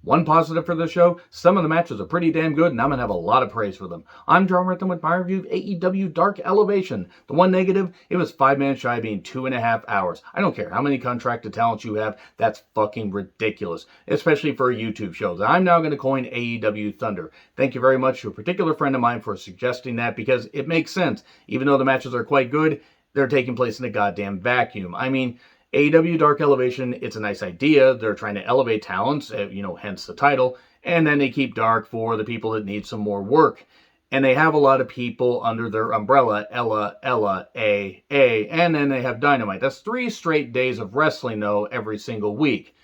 One positive for the show, some of the matches are pretty damn good, and I'm going to have a lot of praise for them. I'm John Ritham with my review of AEW Dark Elevation. The one negative, it was 5 minutes shy of being 2.5 hours. I don't care how many contracted talents you have, that's fucking ridiculous, especially for a YouTube show. I'm now going to coin AEW Thunder. Thank you very much to a particular friend of mine for suggesting that, because it makes sense. Even though the matches are quite good, they're taking place in a goddamn vacuum. I mean, AEW Dark Elevation, it's a nice idea. They're trying to elevate talents, hence the title. And then they keep dark for the people that need some more work. And they have a lot of people under their umbrella, Ella, A. And then they have Dynamite. That's 3 straight days of wrestling, though, every single week.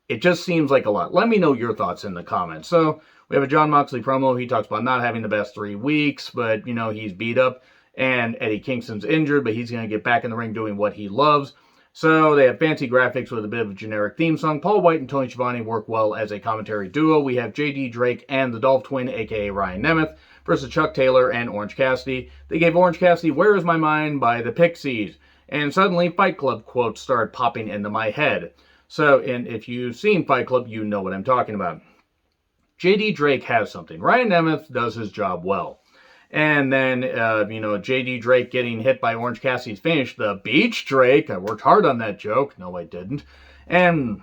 It just seems like a lot. Let me know your thoughts in the comments. So, we have a Jon Moxley promo. He talks about not having the best 3 weeks, but, he's beat up. And Eddie Kingston's injured, but he's going to get back in the ring doing what he loves. So they have fancy graphics with a bit of a generic theme song. Paul White and Tony Schiavone work well as a commentary duo. We have J.D. Drake and the Dolph Twin, a.k.a. Ryan Nemeth, versus Chuck Taylor and Orange Cassidy. They gave Orange Cassidy "Where Is My Mind" by the Pixies. And suddenly Fight Club quotes started popping into my head. So, and if you've seen Fight Club, you know what I'm talking about. J.D. Drake has something. Ryan Nemeth does his job well. And then, J.D. Drake getting hit by Orange Cassidy's finish. The Beach Drake. I worked hard on that joke. No, I didn't. And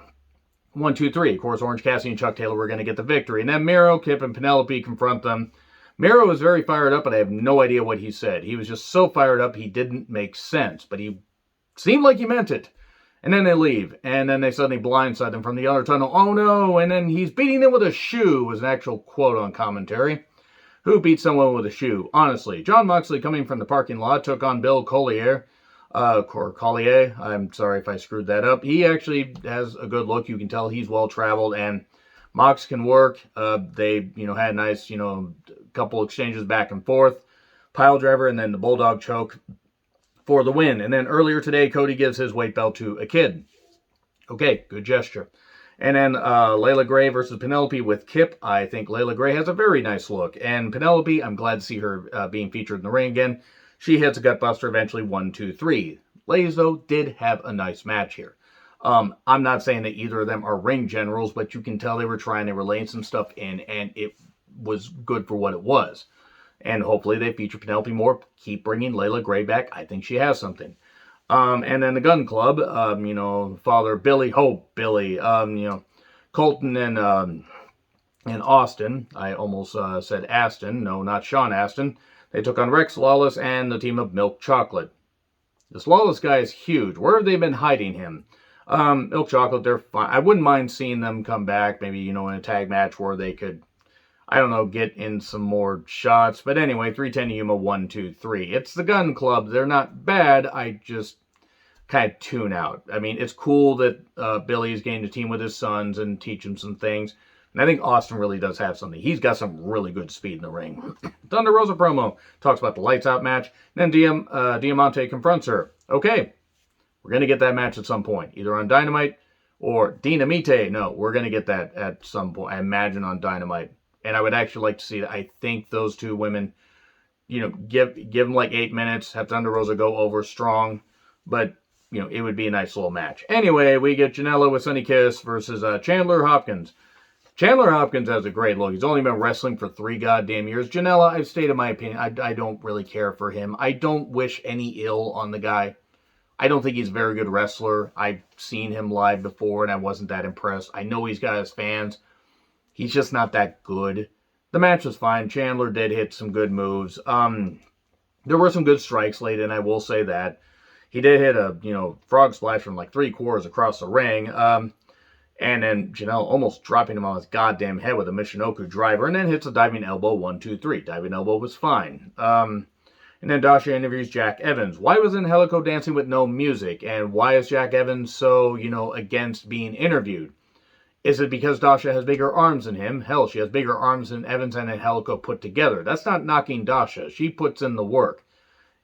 1, 2, 3. Of course, Orange Cassidy and Chuck Taylor were going to get the victory. And then Miro, Kip, and Penelope confront them. Miro was very fired up, but I have no idea what he said. He was just so fired up, he didn't make sense. But he seemed like he meant it. And then they leave. And then they suddenly blindside them from the other tunnel. Oh, no. And then he's beating them with a shoe, was an actual quote on commentary. Who beat someone with a shoe? Honestly, Jon Moxley, coming from the parking lot, took on Bill Collier. I'm sorry if I screwed that up. He actually has a good look. You can tell he's well-traveled, and Mox can work. They, had a nice, couple exchanges back and forth. Pile driver, and then the Bulldog choke for the win. And then earlier today, Cody gives his weight belt to a kid. Okay, good gesture. And then Layla Gray versus Penelope with Kip. I think Layla Gray has a very nice look. And Penelope, I'm glad to see her being featured in the ring again. She hits a gutbuster eventually, 1, 2, 3. Ladies, though, did have a nice match here. I'm not saying that either of them are ring generals, but you can tell they were laying some stuff in, and it was good for what it was. And hopefully they feature Penelope more. Keep bringing Layla Gray back. I think she has something. And then the Gun Club, Father Billy, Colton and Austin. I almost said Aston. No, not Sean Aston. They took on Rex Lawless and the team of Milk Chocolate. This Lawless guy is huge. Where have they been hiding him? Milk Chocolate, they're fine. I wouldn't mind seeing them come back, maybe, in a tag match where they could, get in some more shots. But anyway, 310 Yuma, 1, 2, 3. It's the Gun Club. They're not bad. I just kind of tune out. I mean, it's cool that Billy's getting to team with his sons and teach him some things. And I think Austin really does have something. He's got some really good speed in the ring. Thunder Rosa promo talks about the lights out match. Then Diamante confronts her. Okay, we're going to get that match at some point. Either on Dynamite or Dinamite. No, we're going to get that at some point. I imagine on Dynamite. And I would actually like to see that. I think those two women, give them like 8 minutes. Have Thunder Rosa go over strong. But, it would be a nice little match. Anyway, we get Janela with Sunny Kiss versus Chandler Hopkins. Chandler Hopkins has a great look. He's only been wrestling for 3 goddamn years. Janela, I've stated my opinion. I don't really care for him. I don't wish any ill on the guy. I don't think he's a very good wrestler. I've seen him live before, and I wasn't that impressed. I know he's got his fans. He's just not that good. The match was fine. Chandler did hit some good moves. There were some good strikes late in, I will say that. He did hit a, frog splash from like 3/4 across the ring. And then Janelle almost dropping him on his goddamn head with a Michinoku driver. And then hits a diving elbow, 1, 2, 3. Diving elbow was fine. And then Dasha interviews Jack Evans. Why was Angelico dancing with no music? And why is Jack Evans so, against being interviewed? Is it because Dasha has bigger arms than him? Hell, she has bigger arms than Evans and Angelico put together. That's not knocking Dasha. She puts in the work.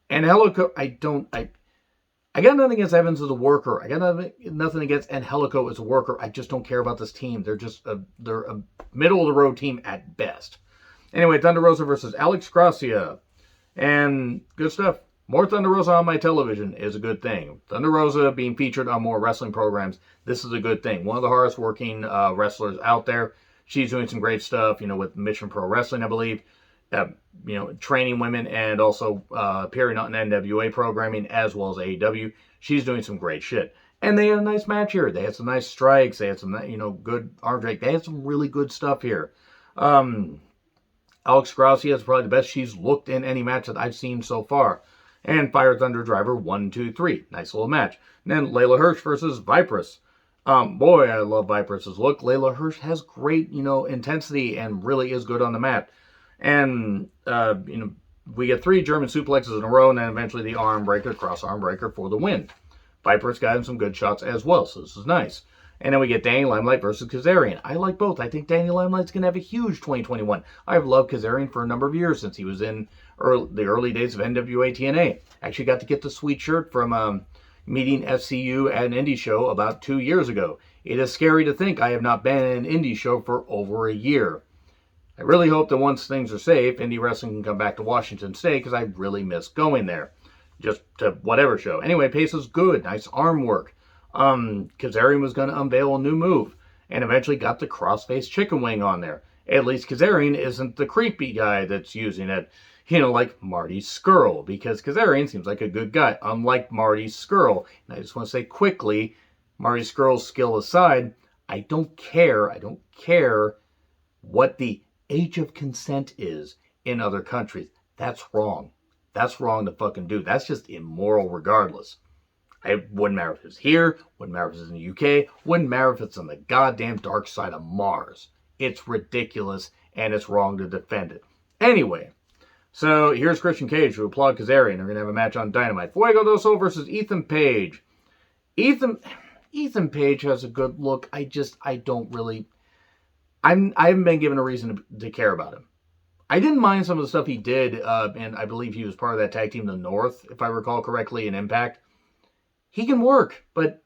And Angelico, I got nothing against Evans as a worker. I got nothing against Angelico as a worker. I just don't care about this team. They're just they're a middle-of-the-road team at best. Anyway, Thunder Rosa versus Alex Gracia. And good stuff. More Thunder Rosa on my television is a good thing. Thunder Rosa being featured on more wrestling programs, this is a good thing. One of the hardest working wrestlers out there. She's doing some great stuff, with Mission Pro Wrestling, I believe. Training women and also appearing on NWA programming as well as AEW. She's doing some great shit. And they had a nice match here. They had some nice strikes. They had some, good arm drag. They had some really good stuff here. Alex Gracia is probably the best she's looked in any match that I've seen so far. And Fire Thunder Driver 1, 2, 3. Nice little match. And then Layla Hirsch versus Vipres. Boy, I love Vipres' look. Layla Hirsch has great, intensity and really is good on the mat. And, we get 3 German suplexes in a row and then eventually the arm breaker, cross arm breaker for the win. Vipres got him some good shots as well, so this is nice. And then we get Danny Limelight versus Kazarian. I like both. I think Danny Limelight's going to have a huge 2021. I've loved Kazarian for a number of years since he was in the early days of NWA TNA. Actually got to get the sweet shirt from meeting FCU at an indie show about 2 years ago. It is scary to think I have not been in an indie show for over a year. I really hope that once things are safe, indie wrestling can come back to Washington State because I really miss going there. Just to whatever show. Anyway, pace is good. Nice arm work. Kazarian was going to unveil a new move and eventually got the crossface chicken wing on there. At least Kazarian isn't the creepy guy that's using it, like Marty Scurll, because Kazarian seems like a good guy, unlike Marty Scurll. And I just want to say quickly, Marty Scurll's skill aside, I don't care what the age of consent is in other countries. That's wrong. That's wrong to fucking do. That's just immoral regardless. It wouldn't matter if it's here, wouldn't matter if it's in the UK, wouldn't matter if it's on the goddamn dark side of Mars. It's ridiculous, and it's wrong to defend it. Anyway, so here's Christian Cage to applaud Kazarian. They're going to have a match on Dynamite. Fuego del Sol versus Ethan Page. Ethan Page has a good look. I haven't been given a reason to care about him. I didn't mind some of the stuff he did, and I believe he was part of that tag team, The North, if I recall correctly, in Impact. He can work, but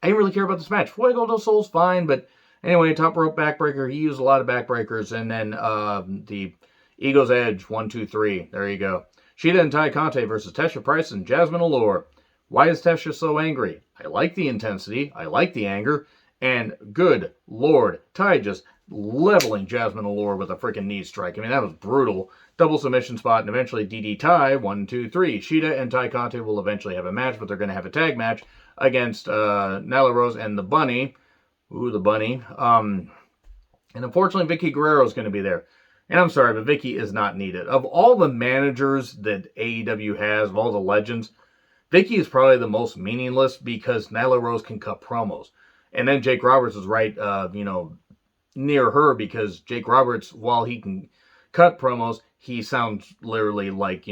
I didn't really care about this match. Fuego del Sol's fine, but anyway, top rope backbreaker. He used a lot of backbreakers, and then the Ego's Edge, 1, 2, 3. There you go. Shida and Ty Conte versus Tasha Price and Jasmine Allure. Why is Tasha so angry? I like the intensity. I like the anger. And good Lord, Ty just leveling Jasmine Allure with a freaking knee strike. I mean, that was brutal. Double submission spot and eventually DD Ty, 1, 2, 3. Shida and Ty Conte will eventually have a match, but they're going to have a tag match against Nyla Rose and the Bunny. Ooh, the Bunny. And unfortunately, Vicky Guerrero is going to be there. And I'm sorry, but Vicky is not needed. Of all the managers that AEW has, of all the legends, Vicky is probably the most meaningless because Nyla Rose can cut promos. And then Jake Roberts is right, near her because Jake Roberts, while he can cut promos, he sounds literally like,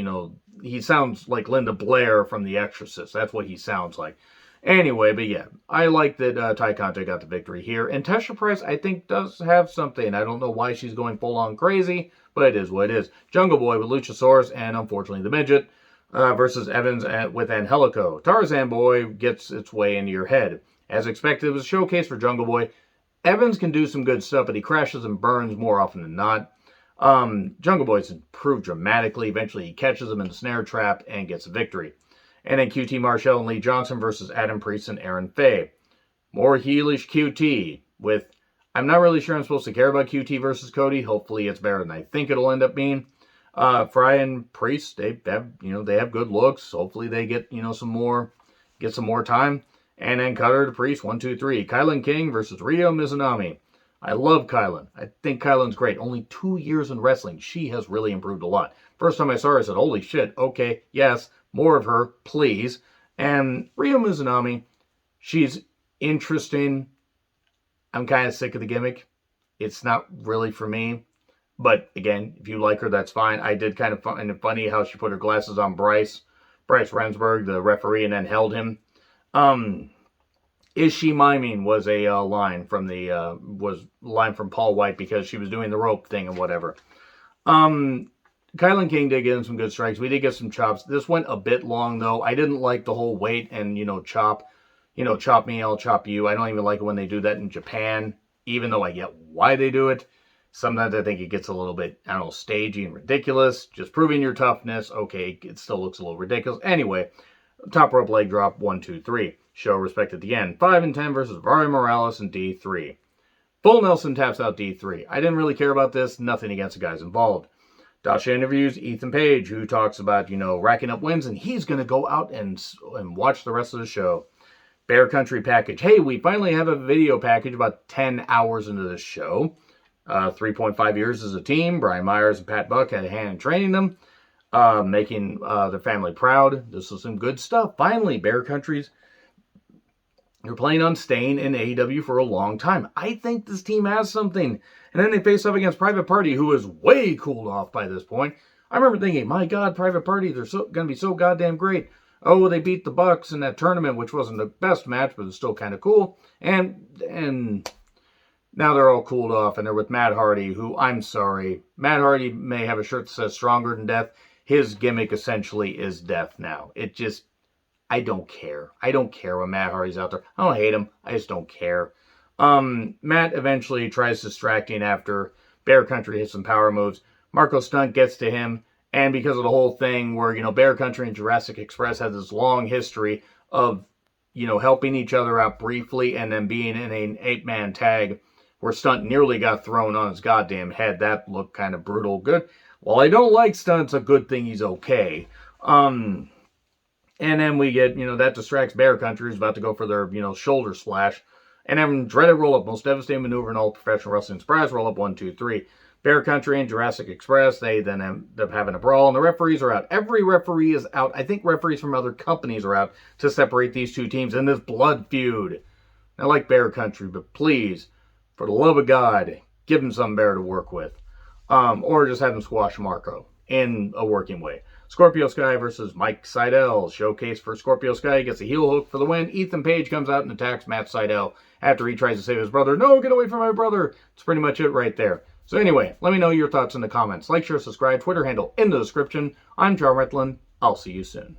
he sounds like Linda Blair from The Exorcist. That's what he sounds like. Anyway, but yeah, I like that Ty Conte got the victory here. And Tasha Price, I think, does have something. I don't know why she's going full-on crazy, but it is what it is. Jungle Boy with Luchasaurus and, unfortunately, the Midget versus Evans with Angelico. Tarzan Boy gets its way into your head. As expected, it was a showcase for Jungle Boy. Evans can do some good stuff, but he crashes and burns more often than not. Jungle Boy's improved dramatically. Eventually, he catches him in the snare trap and gets a victory. And then QT Marshall and Lee Johnson versus Adam Priest and Aaron Faye. More heelish QT with... I'm not really sure I'm supposed to care about QT versus Cody. Hopefully, it's better than I think it'll end up being. Fry and Priest, they have good looks. Hopefully, they get some more time. And then Cutter to Priest, 1, 2, 3. Kylan King versus Ryo Mizunami. I love Kylan. I think Kylan's great. Only 2 years in wrestling. She has really improved a lot. First time I saw her, I said, holy shit, okay, yes, more of her, please. And Ryo Mizunami, she's interesting. I'm kind of sick of the gimmick. It's not really for me. But again, if you like her, that's fine. I did kind of find it funny how she put her glasses on Bryce Remsburg, the referee, and then held him. Is she miming was a line from from Paul White because she was doing the rope thing and whatever. Kylan King did get in some good strikes. We did get some chops. This went a bit long though. I didn't like the whole wait and chop me, I'll chop you. I don't even like it when they do that in Japan, even though I get why they do it. Sometimes I think it gets a little bit, stagey and ridiculous. Just proving your toughness. Okay, it still looks a little ridiculous. Anyway. Top rope leg drop, 1, 2, 3. Show respect at the end. 5 and 10 versus Vari Morales and D3. Full Nelson taps out D3. I didn't really care about this. Nothing against the guys involved. Dasha interviews Ethan Page, who talks about, racking up wins, and he's going to go out and watch the rest of the show. Bear Country package. Hey, we finally have a video package about 10 hours into this show. 3.5 years as a team. Brian Myers and Pat Buck had a hand in training them, making their family proud. This was some good stuff. Finally, Bear Country's. They're planning on staying in AEW for a long time. I think this team has something. And then they face off against Private Party, who is way cooled off by this point. I remember thinking, my God, Private Party, they're going to be so goddamn great. Oh, they beat the Bucks in that tournament, which wasn't the best match, but it's still kind of cool. And now they're all cooled off, and they're with Matt Hardy, who, I'm sorry, Matt Hardy may have a shirt that says Stronger Than Death. His gimmick essentially is death now. I don't care. I don't care when Matt Hardy's out there. I don't hate him. I just don't care. Matt eventually tries distracting after Bear Country hits some power moves. Marco Stunt gets to him, and because of the whole thing where, Bear Country and Jurassic Express has this long history of, helping each other out briefly and then being in an 8-man tag where Stunt nearly got thrown on his goddamn head. That looked kind of brutal. Good. Well, I don't like Stunt. It's a good thing he's okay. And then we get, that distracts Bear Country, who's about to go for their, shoulder splash. And then dreaded roll-up, most devastating maneuver in all professional wrestling. Surprise roll-up, 1, 2, 3. Bear Country and Jurassic Express, they then end up having a brawl, and the referees are out. Every referee is out. I think referees from other companies are out to separate these two teams in this blood feud. I like Bear Country, but please, for the love of God, give them some bear to work with. Or just have them squash Marco in a working way. Scorpio Sky versus Mike Sydal. Showcase for Scorpio Sky. Gets a heel hook for the win. Ethan Page comes out and attacks Matt Sydal after he tries to save his brother. No, get away from my brother. That's pretty much it right there. So anyway, let me know your thoughts in the comments. Like, share, subscribe, Twitter handle in the description. I'm John Retlin. I'll see you soon.